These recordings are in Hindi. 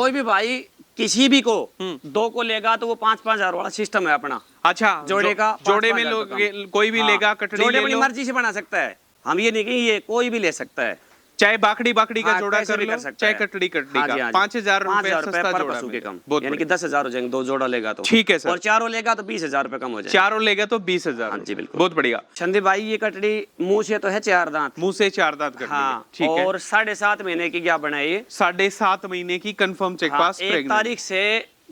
कोई भी भाई किसी भी को दो को लेगा तो वो 5-5 हजार वाला सिस्टम है अपना। अच्छा, जोड़े का जोड़े में लोग कोई भी लेगा, कटड़ी जोड़े ले अपनी लो, मर्जी से बना सकता है। हम ये नहीं कि ये कोई भी ले सकता है, चाहे बाकड़ी का जोड़ा कैसे कर भी लो, सकता चाहे है। कटड़ी का। 5,000 रुपए सस्ता पर जोड़ा पशु के मिलेगा। कम, बहुत यानी कि 10,000 हो जाएंगे दो जोड़ा लेगा तो। ठीक है सर। और चारों लेगा तो 20,000 रुपए कम हो जाएगा। चारों लेगा तो 20,000। हाँ जी बिल्कुल, बहुत बढ़िया। संदीप भाई ये कटड़ी मुंह से तो है 4 दांत, मुंह से 4 दांत कटड़ी है। हाँ, ठीक है। और 7.5 महीने की क्या बनाई है, 7.5 महीने की कंफर्म चेक पास। 1 तारीख से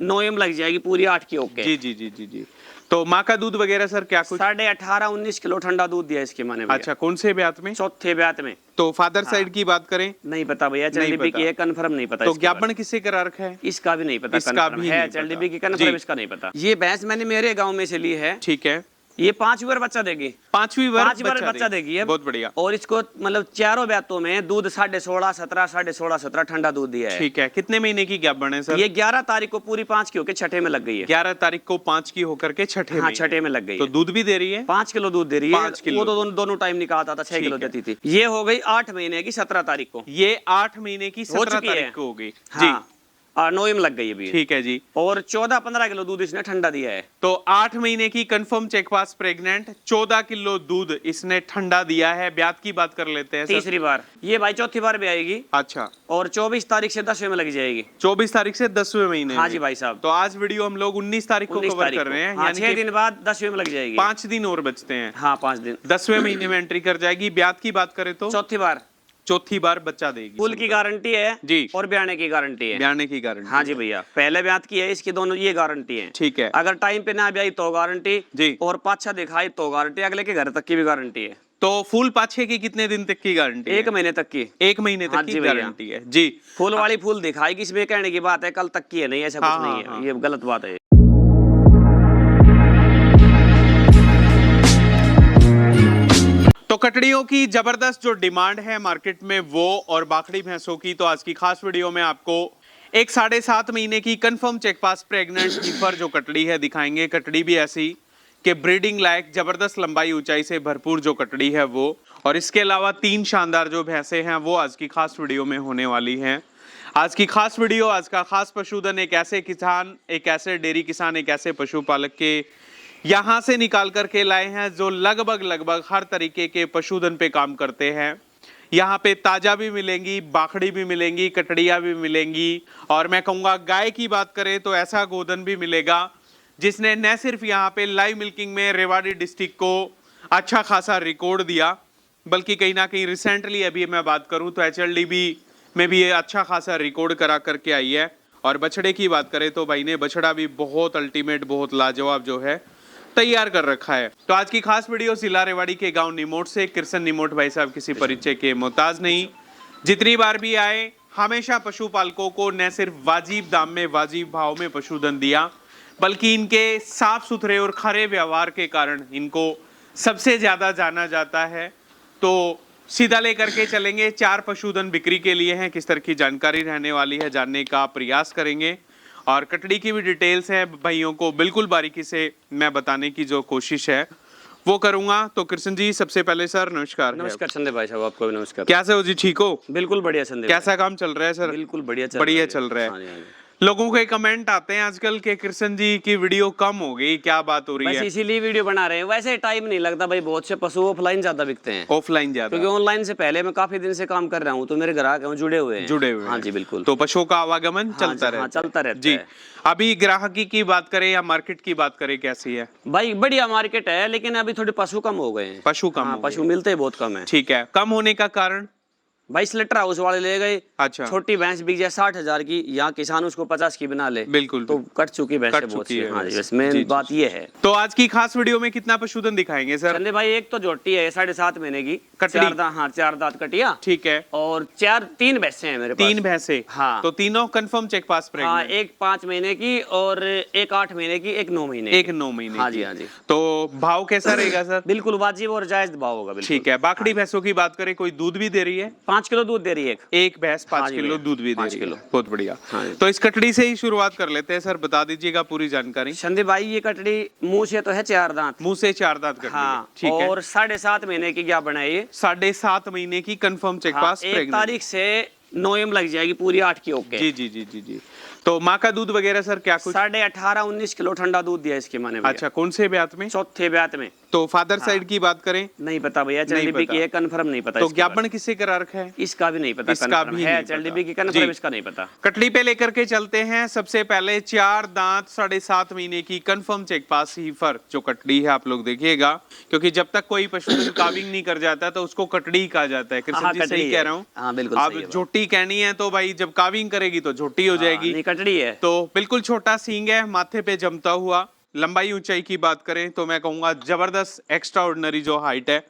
9 एम लग जाएगी पूरी 8 की। ओके जी जी जी जी जी। तो माँ का दूध वगैरह सर क्या कुछ? 18-19 किलो ठंडा दूध दिया इसके माने भैया। अच्छा, कौन से ब्यात में? चौथे ब्यात में। तो फादर साइड की बात करें? नहीं पता भैया, एचएलडीबी की है, कंफर्म नहीं पता। तो ज्ञापन किससे करा रखा है? इसका भी नहीं पता, इसका भी है एचएलडीबी की कंफर्म, इसका नहीं पता। ये भैंस मैंने मेरे गांव में से ली है। ठीक है। ये 5वीं बार बच्चा देगी, 5वीं बार बच्चा देगी है। बहुत बढ़िया। और इसको मतलब चारों ब्यातों में दूध 16.5, 17, 16.5 ठंडा दूध दिया है। ठीक है। कितने महीने की ज्ञापन है सर? ये 11 तारीख को पूरी 5 की होकर छठे में लग गई है। 11 तारीख को 5 की होकर के छठे में। छठे में लग गई तो है। दूध भी दे रही है? 5 किलो दूध दे रही है। 5 किलो। वो तो दोनों टाइम निकालता था, 6 किलो देती थी। ये हो गई 8 महीने की 17 तारीख को। ये 8 महीने की 17 तारीख को हो गई जी। 9 एम लग गई अभी। ठीक है जी। और 14-15 किलो दूध इसने ठंडा दिया है। तो 8 महीने की confirm cheque pass pregnant, 14 kilo दूध इसने ठंडा दिया है। ब्यात की बात कर लेते हैं सर। तीसरी बार, ये भाई चौथी बार भी आएगी। अच्छा। और 24 तारीख से 10वें में लग जाएगी। 24 तारीख से 10वें महीने। हाँ जी भाई साहब। तो आज वीडियो हम लोग 19 तारीख को कवर कर रहे हैं, यानी 6 दिन बाद 10वें में लग जाएगी। 5 दिन और बचते हैं। हाँ 5 दिन। 10वें महीने में एंट्री कर जाएगी। ब्यात की बात करें तो चौथी बार बच्चा देगी। फूल की गारंटी है जी, और ब्याने की गारंटी है। ब्याने की गारंटी। हाँ जी भैया, पहले ब्यात की है, इसकी दोनों ये गारंटी है। ठीक है। अगर टाइम पे ना ब्याई तो गारंटी जी, और पाछा दिखाई तो गारंटी, अगले के घर तक की भी गारंटी है। तो फूल पाछे की कितने दिन तक की गारंटी है? 1 महीने तक की। 1 महीने तक की गारंटी है जी। फूल वाली फूल दिखाएगी, इसमें कहने की बात है, कल तक की है, नहीं ऐसा कुछ नहीं है, ये गलत बात है। तो कटड़ियों की जबरदस्त जो डिमांड है मार्केट में वो, और बाखड़ी भैंसों की, तो आज की खास वीडियो में आपको एक 7.5 महीने की confirm cheque pass pregnant keeper जो कटड़ी है दिखाएंगे। कटड़ी भी ऐसी कि ब्रीडिंग लायक जबरदस्त लंबाई ऊंचाई से भरपूर जो कटड़ी है वो, और इसके अलावा 3 शानदार जो भैंसे हैं वो आज की खास वीडियो में होने वाली हैं। आज की खास वीडियो, आज का खास पशुधन एक ऐसे किसान, एक ऐसे डेयरी किसान, एक ऐसे पशुपालक के यहाँ से निकाल करके लाए हैं जो लगभग हर तरीके के पशुधन पे काम करते हैं। यहाँ पे ताजा भी मिलेंगी, बाखड़ी भी मिलेंगी, कटड़ियाँ भी मिलेंगी, और मैं कहूँगा गाय की बात करें तो ऐसा गोधन भी मिलेगा जिसने न सिर्फ यहाँ पे लाइव मिल्किंग में रेवाड़ी डिस्ट्रिक्ट को अच्छा खासा रिकॉर्ड दिया, बल्कि कहीं ना कहीं रिसेंटली अभी मैं बात करूँ तो एचएलडीबी में भी ये अच्छा खासा रिकॉर्ड करा करके आई है। और बछड़े की बात करें तो भाई ने बछड़ा भी बहुत अल्टीमेट, बहुत लाजवाब जो है तैयार कर रखा है। तो आज की खास वीडियो जिला रेवाड़ी के गांव निमोट से। कृष्ण निमोट भाई साहब किसी परिचय के मोहताज नहीं, जितनी बार भी आए हमेशा पशुपालकों को न सिर्फ वाजिब दाम में, वाजिब भाव में पशुधन दिया, बल्कि इनके साफ सुथरे और खरे व्यवहार के कारण इनको सबसे ज्यादा जाना जाता है। तो सीधा लेकर के चलेंगे, 4 पशुधन बिक्री के लिए हैं, किस तरह की जानकारी रहने वाली है जानने का प्रयास करेंगे, और कटड़ी की भी डिटेल्स है भाइयों को बिल्कुल बारीकी से मैं बताने की जो कोशिश है वो करूंगा। तो कृष्ण जी, सबसे पहले सर नमस्कार। नमस्कार संदीप भाई साहब, आपको भी नमस्कार। कैसे हो जी, ठीक हो? बिल्कुल बढ़िया संदीप। कैसा काम चल रहा है सर? बिल्कुल बढ़िया चल रहा है। लोगों के कमेंट आते हैं आजकल के कृष्ण जी की वीडियो कम हो गई, क्या बात हो रही है? इसीलिए वीडियो बना रहे हैं। वैसे टाइम नहीं लगता भाई, बहुत से पशु ऑफलाइन ज्यादा बिकते हैं, ऑफलाइन ज्यादा, क्योंकि ऑनलाइन से पहले मैं काफी दिन से काम कर रहा हूँ, तो मेरे ग्राहक हैं जुड़े हुए हैं। हाँ जी बिल्कुल। तो पशुओं का आवागमन चलता रहता जी। अभी ग्राहकी की बात करें या मार्केट की बात करें, कैसी है भाई? बढ़िया मार्केट है, लेकिन अभी थोड़े पशु कम हो गए हैं। पशु मिलते बहुत कम है। ठीक है। कम होने का कारण भाई स्लेटर हाउस वाले ले गए। अच्छा। छोटी भैंस बिक जाए 60,000 की, यहाँ किसान उसको 50 की बना ले। बिल्कुल। तो कट चुकी भैंस बहुत सी। हाँ जी, बस मेन बात ये है। तो आज की खास वीडियो में कितना पशुधन दिखाएंगे सर? संदीप भाई, एक तो जोटी है 7.5 महीने की, 4 दांत कटिया। ठीक है। और 3 भैंसे हैं मेरे पास। 3 भैंसे। हाँ। तो तीनों कंफर्म चेक पास प्रेग्नेंट। हाँ, एक 5 महीने की और एक 8 महीने की, एक 9 महीने। एक 9 महीने। हाँ जी हाँ जी। तो भाव कैसा रहेगा सर? बिल्कुल वाजिब और जायज भाव होगा। ठीक है। बाखड़ी भैंसों की बात करें, कोई दूध भी दे रही है? 5 किलो दूध दे रही है। एक भैंस 5 किलो दूध भी दे रही है। 5 किलो। बहुत बढ़िया। हाँ। तो इस कटड़ी से ही शुरुआत कर लेते हैं सर, बता दीजिएगा पूरी जानकारी। संदीप भाई, ये कटड़ी मुंह से तो है 4 दांत। मुंह से 4 दांत कटड़ी। हाँ। ठीक है। और 7.5 महीने की क्या बनाई? 7.5 महीने की कंफर्म चेक पास 1 तारीख से 9 एम लग जाएगी पूरी 8 की। ओके। जी जी जी जी जी। तो माँ का दूध वगैरह सर क्या कुछ? 18.5-19 किलो ठंडा दूध दिया इसके माने भैया। अच्छा, कौन से ब्यात में? चौथे ब्यात में। तो फादर साइड की बात करें? नहीं पता भैया, नहीं चलडीबी पता। की है, कंफर्म नहीं पता। तो इसके ज्ञापन बारे किसे करा रखा है? में। इसका भी नहीं पता, इसका confirm भी है नहीं चलडीबी की पता। कंफर्म, जी। इसका नहीं पता। कटड़ी पे लेकर के चलते हैं। सबसे पहले 4 दांत 7.5 महीने की कंफर्म चेक पास हीफर जो कटड़ी है, आप लोग देखिएगा, क्योंकि जब तक कोई पशुधन काविंग नहीं कर जाता तो उसको कटड़ी कहा जाता है। कृष्ण हाँ, जी कटड़ी सही है। कह रहा हूँ? हाँ, बिल्कुल अब सही है बात। झोटी कहनी है तो भाई जब काविंग करेगी तो झोटी हो जाएगी। नहीं, कटड़ी है। तो बिल्कुल छोटा सींग है, माथे पे जमता हुआ। लंबाई ऊंचाई की बात करें तो मैं कहूंगा जबरदस्त एक्स्ट्रा ऑर्डिनरी जो हाइट है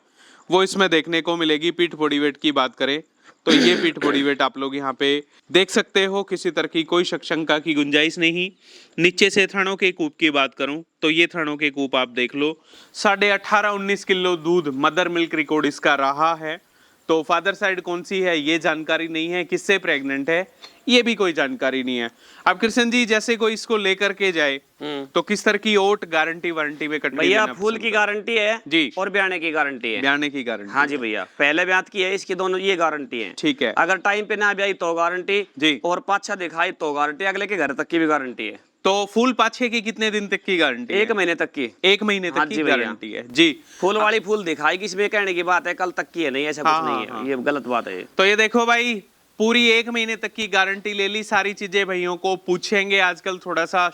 वो इसमें देखने को मिलेगी। पीठ बॉडी वेट की बात करें तो ये पीठ बॉडी वेट आप लोग यहाँ पे देख सकते हो, किसी तरह की कोई शंका की गुंजाइश नहीं। नीचे से थनों के कूप की बात करूं तो ये थनों के कूप आप देख लो। 18.5-19 किलो दूध मदर मिल्क रिकॉर्ड इसका रहा है। तो फादर साइड कौन सी है ये जानकारी नहीं है, किससे प्रेग्नेंट है ये भी कोई जानकारी नहीं है। अब कृष्ण जी जैसे कोई इसको लेकर के जाए तो किस तरह की ओट गारंटी वारंटी में कटड़ी भैया देना फूल पसंद की करें? गारंटी है जी। और ब्याने की गारंटी है। ब्याने की गारंटी? हाँ जी भैया, पहले ब्यात की है, इसकी दोनों ये गारंटी है। ठीक है। अगर टाइम पे ना ब्याई तो गारंटी जी। और पाछा दिखाई तो गारंटी, अगले के घर तक की भी गारंटी है। तो फूल पाछे की कितने दिन तक की गारंटी है? 1 महीने तक की। 1 महीने हाँ तक की जी भैया। गारंटी है जी। फूल वाली फूल दिखाएगी, इसमें कहने की बात है, कल तक की है, नहीं ऐसा हाँ, कुछ नहीं हाँ, है, ये गलत बात है ये। तो ये देखो भाई, पूरी 1 महीने तक की गारंटी ले ली। सारी चीजें भाइयों को पूछेंगे। आजकल थोड़ा सा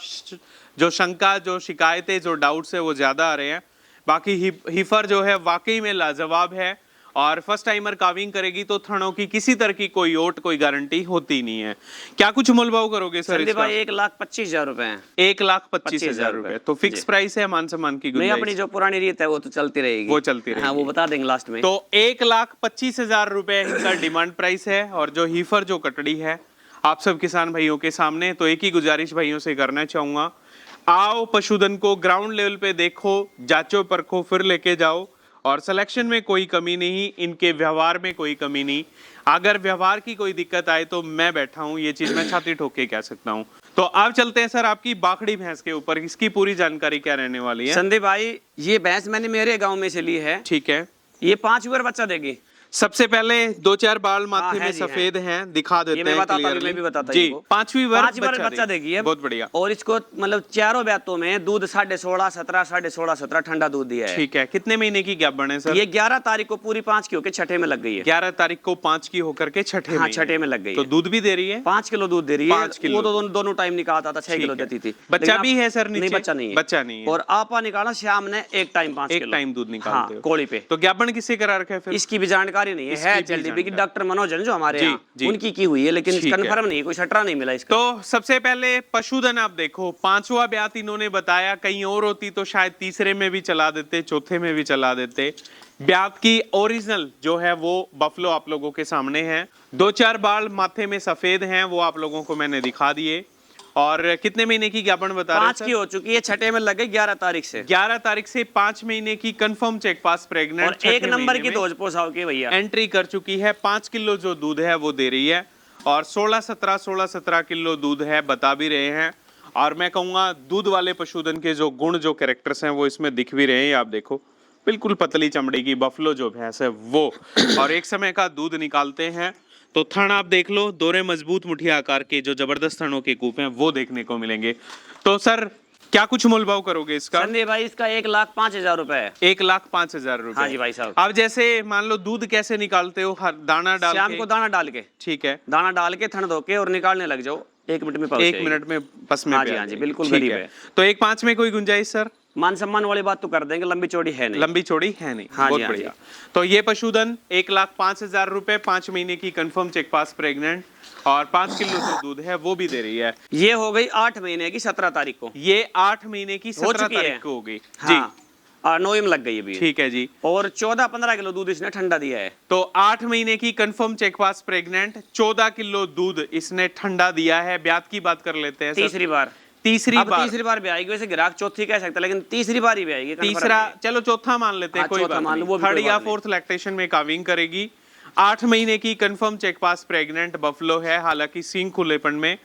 जो शंका, जो शिकायतें, जो डाउट्स है वो ज्यादा आ रहे हैं। बाकी हीफर जो है वाकई में लाजवाब है और फर्स्ट टाइमर काविंग करेगी तो थनों की किसी तरह की कोई ओट, कोई गारंटी होती नहीं है। क्या कुछ मोलभाव करोगे सर संदीप इसका? भाई 1,25,000 रुपए है। 1,25,000 रुपए। तो फिक्स जी। प्राइस है, मान सम्मान की नहीं, गुंजाइश? अपनी जो पुरानी रीत है वो तो चलती रहेगी। वो चलती हाँ, रहेगी। वो बता देंगे लास्ट में। तो 1,25,000 रुपए इनका डिमांड प्राइस है। और जो हीफर जो कटड़ी है आप सब किसान भाइयों के सामने, तो एक ही गुजारिश भाइयों से करना चाहूंगा, आओ पशुधन को ग्राउंड लेवल पे देखो, जांचो परखो, फिर लेके जाओ। और सिलेक्शन में कोई कमी नहीं, इनके व्यवहार में कोई कमी नहीं। अगर व्यवहार की कोई दिक्कत आए तो मैं बैठा हूं, ये चीज मैं छाती ठोक के कह सकता हूं। तो अब चलते हैं सर आपकी बाखड़ी भैंस के ऊपर, इसकी पूरी जानकारी क्या रहने वाली है? संदीप भाई ये भैंस मैंने मेरे गांव में से ली है। ठीक है। ये 5 बार बच्चा देगी। सबसे पहले 2-4 बाल माथे है में जी, सफेद हैं, दिखा देते ये मैं हैं बताता हूँ, क्लियरली। मैं भी बताता जी, हूँ। 5वीं बार 5 बार बच्चा देगी ये। बहुत बढ़िया। और इसको मतलब चारों ब्यातों में दूध 16.5, 17, 16.5, 17 ठंडा दूध दिया है। ठीक है। कितने महीने की गैप बने सर? ये 11 तारीख को पूरी 5 की होकर छठे में लग गई है। 11 तारीख को 5 की होकर के छठे हाँ, में। छठे में लग गई तो है। दूध भी दे रही है? 5 किलो दूध दे रही है। 5 किलो। वो तो दोनों टाइम निकालता था, 6 किलो ठीक है। देती थी। बच्चा लेकिन भी अब- है सर नीचे? नहीं, बच्चा नहीं है। बच्चा नहीं है। और आपा निकाला शाम ने एक टाइम 5 एक किलो। टाइम दूध निकालते हाँ, हो कोड़ी पे। तो ज्ञापन किससे करा रखा है फिर? इसकी भी जानकारी नहीं है, इसकी भी चलडीबी की जानकारी। डॉक्टर मनोज है जो हमारे जी, यहाँ, जी। उनकी की हुई है, लेकिन ठीक है। कंफर्म नहीं है, कोई सटरा नहीं मिला इसका। तो सबसे पहले पशुधन आप देखो, 5वां ब्यात इन्होंने बताया, कहीं और होती तो शायद तीसरे में भी चला देते, चौथे में भी चला देते। ब्यात की ओरिजिनल जो है वो बफलो आप लोगों के सामने है। 2-4 बाल माथे में सफेद हैं, वो आप लोगों को मैंने दिखा दिए। और कितने महीने की ज्ञापन बता रहे हैं 5 की हो चुकी है, छठे में लग गई 11 तारीख से। 11 तारीख से 5 महीने की कंफर्म चेक पास प्रेग्नेंट, और 1 नंबर की डोज पोसाव की भैया एंट्री कर चुकी है। 5 किलो जो दूध है वो दे रही है और 16-17 किलो दूध है, बता भी रहे हैं। और मैं कहूंगा दूध वाले पशुधन के जो गुण, जो कैरेक्टर्स हैं वो इसमें दिख भी रहे हैं। आप देखो, बिल्कुल पतली चमड़ी की बफलो जो भैंस है वो, और एक समय का दूध निकालते हैं। तो थन आप देख लो, दोरे मजबूत मुठिया आकार के जो जबरदस्त थनों के कूप हैं वो देखने को मिलेंगे। तो सर क्या कुछ मोलभाव करोगे इसका? संदीप भाई इसका 1,05,000 रुपए है। 1,05,000 रुपए। हाँ जी भाई साहब। अब जैसे मान लो दूध कैसे निकालते हो? हर दाना डाल शाम के? को दाना डाल के। ठीक है। दाना डाल के थन धो के और निकालने लग जाओ, 1 मिनट में पहुंच 1 जाएगी। मिनट में बस में हाँ पे जी, आ हाँ जी, जाएगी। बिल्कुल ठीक गरीब है। है। तो 1,05,000 में कोई गुंजाइश सर? मान सम्मान वाली बात तो कर देंगे, लंबी चौड़ी है नहीं। लंबी चौड़ी है नहीं। हाँ बहुत जी, हाँ बढ़िया। तो ये पशुधन 1,05,000 रुपए, 5 महीने की कंफर्म चेक पास प्रेग्नेंट, और 5 किलो जो दूध है वो भी दे रही है। ये हो गई 8 महीने की 17 तारीख को। ये 8 महीने की 17 चुकी है। तारीख को हो गई हाँ। जी। और 9 में लग गई अभी। ठीक है जी। और 14-15 किलो दूध इसने ठंडा दिया है। तो 8 महीने की confirm cheque pass pregnant, 14 kilo दूध इसने ठंडा दिया है। ब्यात की बात कर लेते हैं सर। तीसरी बार तीसरी अब बार तीसरी बार भी आएगी, वैसे ग्राहक चौथी कह सकता है, लेकिन तीसरी बार ही भी आएगी। तीसरा, चलो चौथा मान लेते हैं, हाँ, कोई चौथा बात मान लो, नहीं। वो भी थर्ड कोई या बात नहीं। 4th लैक्टेशन में काविंग करेगी। 8 महीने की confirm cheque pass pregnant buffalo है, हालांकि सींग खुलेपन में,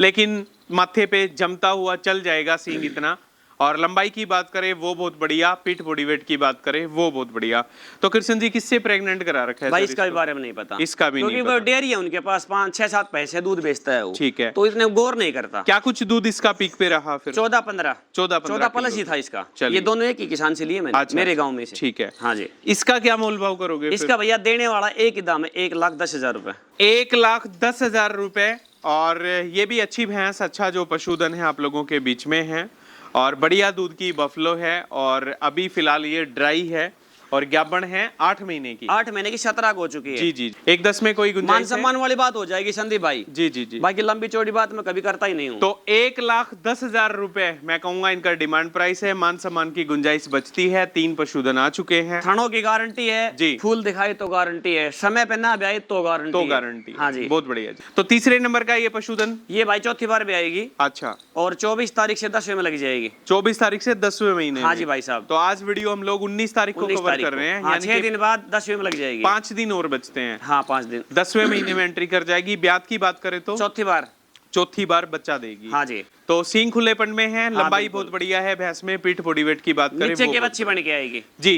लेकिन माथे पे जमता हुआ चल जाएगा सींग इतना। और लंबाई की बात करें वो बहुत बढ़िया, पीठ बॉडी वेट की बात करें वो बहुत बढ़िया। तो कृष्ण जी किससे प्रेग्नेंट करा रखा है भाई सर इसका भी इसको? बारे में नहीं पता, इसका भी क्योंकि नहीं वो पता। डेयरी है उनके पास, 5-6-7 पैसे दूध बेचता है वो। ठीक है। तो इतने गौर नहीं करता। क्या कुछ दूध इसका पीक पे रहा फिर? 14-15 14 प्लस ही था इसका। चलिए। ये दोनों एक ही किसान से लिए मैंने, अच्छा, मेरे अच्छा। गाँव में से। ठीक है। हाँ जी। इसका क्या मोल भाव करोगे फिर? इसका भैया देने वाला एक ही दाम है, 1,10,000 रुपए। 1,10,000 रुपए। और ये भी अच्छी भैंस, अच्छा जो पशुधन है आप लोगों के बीच में है और बढ़िया दूध की बफलो है और अभी फिलहाल ये ड्राई है और ज्ञापन है 8 महीने की। 8 महीने की 17 हो चुकी है। जी जी। 1,10 में कोई मान गुंजाइश है? सम्मान वाली बात हो जाएगी संदीप भाई। जी जी जी। बाकी लंबी चौड़ी बात मैं कभी करता ही नहीं हूँ। तो 1,10,000 रुपए मैं कहूंगा इनका डिमांड प्राइस है। मान सम्मान की गुंजाइश बचती है। 3 पशुधन आ चुके हैं। थनों की गारंटी है जी। फूल दिखाई तो गारंटी है, समय पे ना ब्याई तो गारंटी तो है। गारंटी। हाँ जी। बहुत बढ़िया जी। तो तीसरे नंबर का ये पशुधन? ये भाई चौथी बार भी आएगी अच्छा। और 24 तारीख से 10वें में लग जाएगी। 24 तारीख से 10वें महीने हाँ में। जी भाई साहब। तो आज वीडियो हम लोग 19 तारीख को 19 कवर तारीख कर रहे हैं, हाँ, यानी 6 कि दिन बाद 10वें में लग जाएगी। 5 दिन और बचते हैं। हाँ 5 दिन। 10वें महीने में एंट्री कर जाएगी। ब्यात की बात करें तो चौथी बार। चौथी बार बच्चा देगी। हाँ जी। तो सींग खुलेपन में है, लंबाई बिल्कुल। बहुत बढ़िया है भैंस में। पीठ बॉडी वेट की बात करें नीचे वो के बहुत बच्ची बन के आएगी। जी।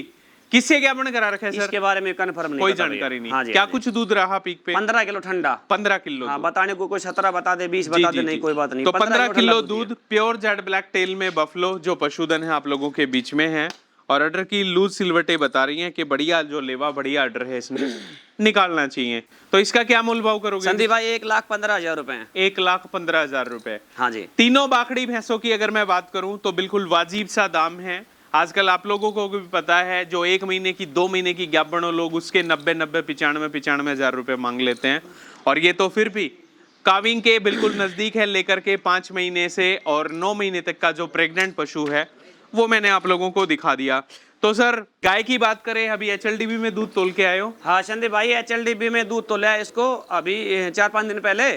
किससे ज्ञापन करा रखा है सर? इसके बारे में कंफर्म नहीं कोई पता भैया। जानकारी नहीं। हाँ जी, क्या हाँ जी। कुछ दूध रहा पीक पे? 15 किलो ठंडा। 15 किलो हाँ दूध। बताने को कोई 17 बता दे, 20 जी, बता जी, दे, नहीं जी। कोई बात नहीं। तो 15 किलो ठंडा दूध प्योर जेड ब्लैक टेल में बफलो जो पशुधन है आप लोगों के बीच में है। और अडर की लूज सिलवटें बता रही हैं कि बढ़िया जो लेवा बढ़िया अडर है इसमें निकालना चाहिए। तो इसका क्या मूल भाव करोगे? संदीप भाई 1,15,000 रुपए हैं। 1,15,000 रुपए। हाँ जी। तीनों बाखड़ी भैंसों की अगर मैं बात करूं तो बिल्कुल वाजिब सा दाम है। आजकल आप लोगों को भी पता है जो 1 महीने की 2 महीने की ज्ञापनों लोग उसके 90 95 हजार रुपए मांग लेते हैं। और ये तो फिर भी काविंग के बिल्कुल नजदीक है, लेकर के 5 महीने से और 9 महीने तक का जो प्रेग्नेंट पशु है वो मैंने आप लोगों को दिखा दिया। तो सर गाय की बात करें, अभी HLDB में दूध तोल के आए हो? हाँ संदीप भाई HLDB में दूध तो लिया इसको अभी 4-5 दिन पहले।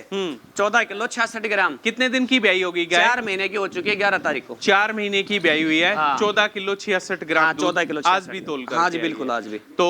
14 किलो 66 ग्राम। कितने दिन की ब्याई होगी गाय? 4 महीने की हो चुकी है 11 तारीख को। 4 महीने की ब्याई हुई है। हाँ। 14 किलो 66 ग्राम हाँ दूध 14 किलो आज भी तोल कर हाँ जी बिल्कुल आज भी। तो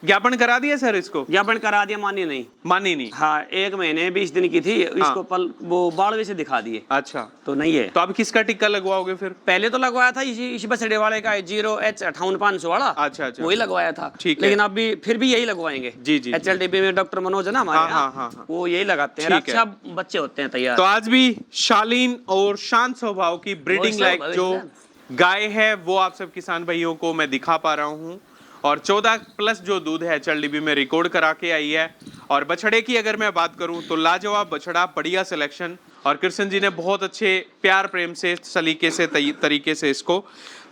ज्ञापन करा दिया सर इसको? ज्ञापन करा दिया, मानी नहीं। मानी नहीं। हाँ 1 महीने 20 दिन की थी, इसको पल वो 12वें से दिखा दिए अच्छा। तो नहीं है। तो अब किसका टिक्का लगवाओगे फिर? पहले तो लगवाया था इसी बछड़े वाले का 0H58500 वाला। अच्छा अच्छा। वही लगवाया था। ठीक है। लेकिन अभी फिर भी यही लगवाएंगे। जी, जी। HLDB में डॉक्टर मनोज है ना हमारे हाँ, यहाँ, हाँ, हाँ। वो यही लगाते हैं। ठीक है। अच्छा बच्चे होते हैं तैयार। तो आज भी शालीन और शांत स्वभाव की ब्रीडिंग वही लायक स्वभाव जो है। गाय है वो आप सब किसान भाइयों को मैं दिखा पा रहा हूँ। और 14 प्लस जो दूध है HLDB में रिकॉर्ड करा के आई है। और बछड़े की अगर मैं बात करूं तो लाजवाब बछड़ा, बढ़िया सिलेक्शन। और कृष्ण जी ने बहुत अच्छे प्यार प्रेम से सलीके से तरीके से इसको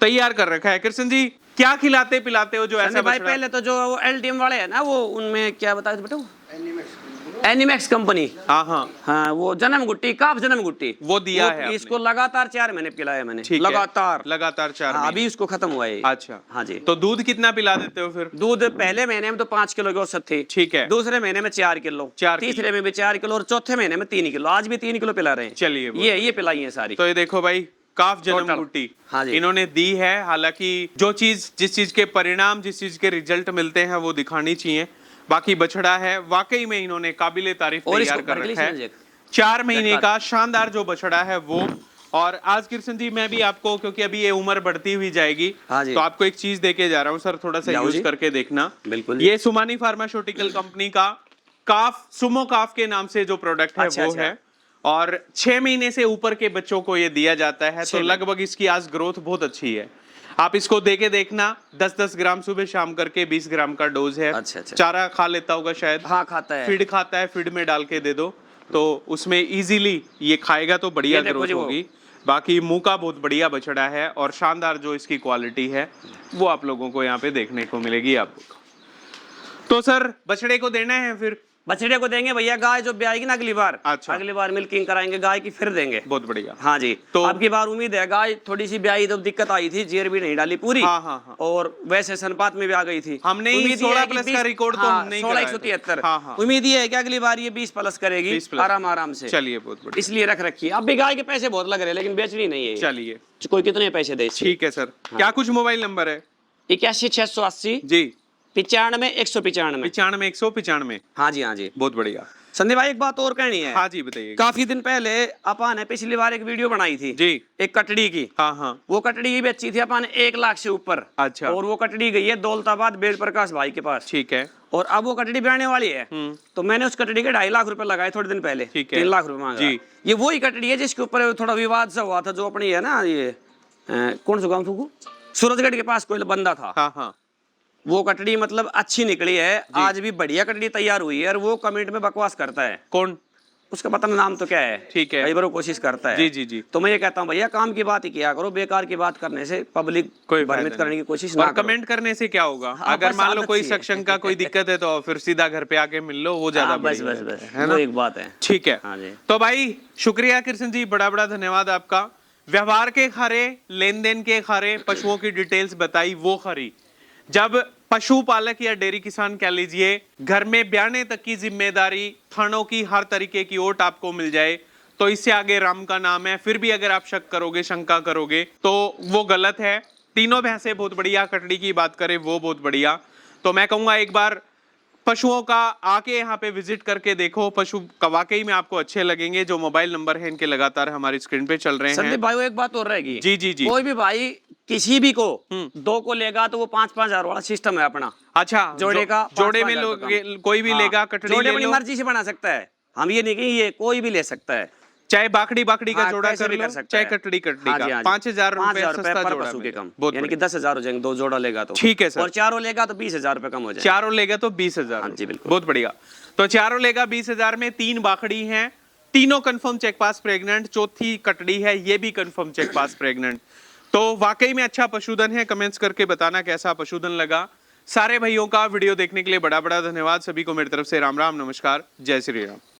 तैयार कर रखा है। कृष्ण जी क्या खिलाते पिलाते हो जो ऐसा भाई बछड़ा? पहले तो जो LTM वाले है ना वो उनमें क्या बताया बेटा, एनिमैक्स कंपनी। हाँ हाँ हाँ वो जन्म गुट्टी, काफ जन्म गुट्टी वो दिया है आपने। इसको लगातार 4 महीने पिलाया मैंने। ठीक है। लगातार 4 हाँ, महीने। अभी इसको खत्म हुआ है। अच्छा हाँ जी। तो दूध कितना पिला देते हो फिर? दूध पहले महीने में तो 5 किलो की औसत थी। ठीक है। दूसरे महीने में 4 किलो, 4 किलो। तीसरे में भी 4 किलो और चौथे महीने में 3 किलो। आज भी 3 किलो पिला रहे हैं। चलिए ये पिलाई है सारी। तो ये देखो भाई काफ जन्म Total। गुट्टी हाँ जी। इन्होंने दी है। हालांकि जो चीज जिस चीज के परिणाम जिस चीज के रिजल्ट मिलते हैं वो दिखानी चाहिए। बाकी बछड़ा है वाकई में इन्होंने काबिले तारीफ और तैयार इसको कर भड़कली रखा है। समझिए। 4 महीने का शानदार जो बछड़ा है वो। और आज कृष्ण जी मैं भी आपको, क्योंकि अभी ये उम्र बढ़ती हुई जाएगी, हाँ जी। तो आपको एक चीज देके जा रहा हूँ सर, थोड़ा सा जाओ यूज जी। करके देखना। बिल्कुल। ये सुमानी फार्मास्यूटिकल कंपनी का काफ, सुमो काफ के नाम से जो प्रोडक्ट है अच्छा, वो अच्छा। है। और 6 महीने से ऊपर के बच्चों को ये दिया जाता है। तो 6 लगभग इसकी आज ग्रोथ बहुत अच्छी है। आप इसको देके देखना। 10-10 ग्राम सुबह शाम करके 20 ग्राम का डोज है। अच्छा, अच्छा। चारा खा लेता होगा शायद। हाँ खाता है। फीड खाता है, फीड में डाल के दे दो तो उसमें इजीली ये खाएगा तो बढ़िया ये देखो ग्रोथ जी वो। होगी। बाकी मुंह का बहुत बढ़िया बछड़ा है और शानदार जो इसकी क्वालिटी है वो आप लोगों को यहाँ पे देखने को मिलेगी आपको। तो सर बछड़े को देना है फिर? बछड़े को देंगे भैया। गाय जो ब्याएगी ना अगली बार, अच्छा। अगली बार मिल्किंग कराएंगे गाय की, फिर देंगे। बहुत बढ़िया। हाँ जी। तो- तो अब की बार उम्मीद है। गाय थोड़ी सी ब्याई तो दिक्कत आई थी, जेर भी नहीं डाली पूरी। हाँ, हाँ, हाँ। और वैसे सनपात में भी आ गई थी। हमने ही उम्मीद ये 16 है कि प्लस 20 का रिकॉर्ड तो हाँ, हमने ही 16,173। हाँ, हाँ। उम्मीद ये है कि अगली बार ये 20 प्लस करेगी 20 प्लस। आराम आराम से। चलिए बहुत बढ़िया। इसलिए रख रखी है। अब भी गाय के पैसे बहुत लग रहे हैं लेकिन बेचनी नहीं है ये। चलिए कोई कितने पैसे दे इसके? ठीक है सर। क्या कुछ मोबाइल नंबर है? 81 680 जी 95 195। 95 195। हाँ जी हाँ जी। बहुत बढ़िया। संदीप भाई एक बात और कहनी है। हाँ जी बताइए। काफी दिन पहले अपन ने पिछली बार एक वीडियो बनाई थी जी। एक कटड़ी की। हाँ हाँ। वो कटड़ी की बेची थी अपन 1 लाख से ऊपर। अच्छा। और वो कटड़ी गई है दौलताबाद वेद प्रकाश भाई के पास। ठीक है। और अब वो कटड़ी ब्याने वाली है। तो मैंने उस कटड़ी के 2.5 लाख रुपए लगाए थोड़े दिन पहले। ठीक है। 3 लाख रुपए मांगा। जी। ये वही कटड़ी है जिसके ऊपर थोड़ा विवाद सा हुआ था, जो अपनी है ना ये कौन सा गाँव थू, सूरजगढ़ के पास कोई बंदा था। हाँ हाँ। वो कटड़ी मतलब अच्छी निकली है, आज भी बढ़िया कटड़ी तैयार हुई है। और वो कमेंट में बकवास करता है, कौन? उसका पता नहीं नाम तो क्या है। ठीक है। कई बार वो कोशिश करता है। जी जी जी। तो मैं ये कहता हूँ भैया काम की बात ही किया करो, बेकार की बात करने से पब्लिक कोई भ्रमित करने की कोशिश ना और करो। कमेंट करने से क्या होगा? हाँ, अगर बस मान लो आदत कोई सी है। सेक्शन का कोई दिक्कत है तो फिर सीधा घर पे आके मिल लो, वो ज्यादा हाँ, बस बढ़िया बस बस है वो ना? एक बात है। ठीक है। हाँ जी। तो भाई शुक्रिया कृष्ण जी, बड़ा बड़ा धन्यवाद आपका। व्यवहार के खरे, लेन देन के खरे, पशुओं की डिटेल्स बताई वो खरी। जब पशुपालक या डेयरी किसान कह लीजिए, घर में ब्याने तक की जिम्मेदारी, थानों की हर तरीके की ओट आपको मिल जाए तो इससे आगे राम का नाम है। फिर भी अगर आप शक करोगे, शंका करोगे तो वो गलत है। तीनों भैंसे बहुत बढ़िया, कटड़ी की बात करें वो बहुत बढ़िया। तो मैं कहूंगा एक बार पशुओं का आके यहाँ पे विजिट करके देखो, पशु वाकई में आपको अच्छे लगेंगे। जो मोबाइल नंबर है इनके लगातार हमारी स्क्रीन पे चल रहे हैं। संदीप भाई वो एक बात और रहेगी। जी जी जी। कोई भी भाई किसी भी को 2 को लेगा तो वो 5-5 हजार वाला सिस्टम है अपना। अच्छा, जोड़े का जोड़े 5-5 में हजार लोग का कम। कोई भी हाँ, लेगा, कटड़ी जोड़े ले अपनी लो, मर्जी से बना सकता है। हम ये नहीं कि ये कोई भी ले सकता है, चाहे बाकड़ी बाकड़ी का हाँ, जोड़ा कैसे कर भी लो, कर सकता चाहे है। कटड़ी कटड़ी हाँ का। जी, हाँ जी। 5,000 रुपए 5,000 सस्ता पर जोड़ा पशु के मिलेगा। कम, बहुत यानी कि बढ़िया। 10,000 हो जाएंगे 2 जोड़ा लेगा तो। ठीक है सर। और 4 लेगा तो 20,000 रुपए कम हो जाए। चारों लेगा तो 20,000। हाँ जी, बिल्कुल। बहुत बढ़िया। तो चारों लेगा 20,000 में 3 बाकड़ी हैं, तीनों कंफर्म चेक पास प्रेग्नेंट, चौथी कटड़ी है ये भी कंफर्म चेक पास प्रेग्नेंट। तो वाकई में अच्छा पशुधन है। कमेंट्स करके बताना कैसा पशुधन लगा। सारे भाइयों का वीडियो देखने के लिए बड़ा बड़ा धन्यवाद। सभी को मेरी तरफ से राम राम, नमस्कार, जय श्री राम।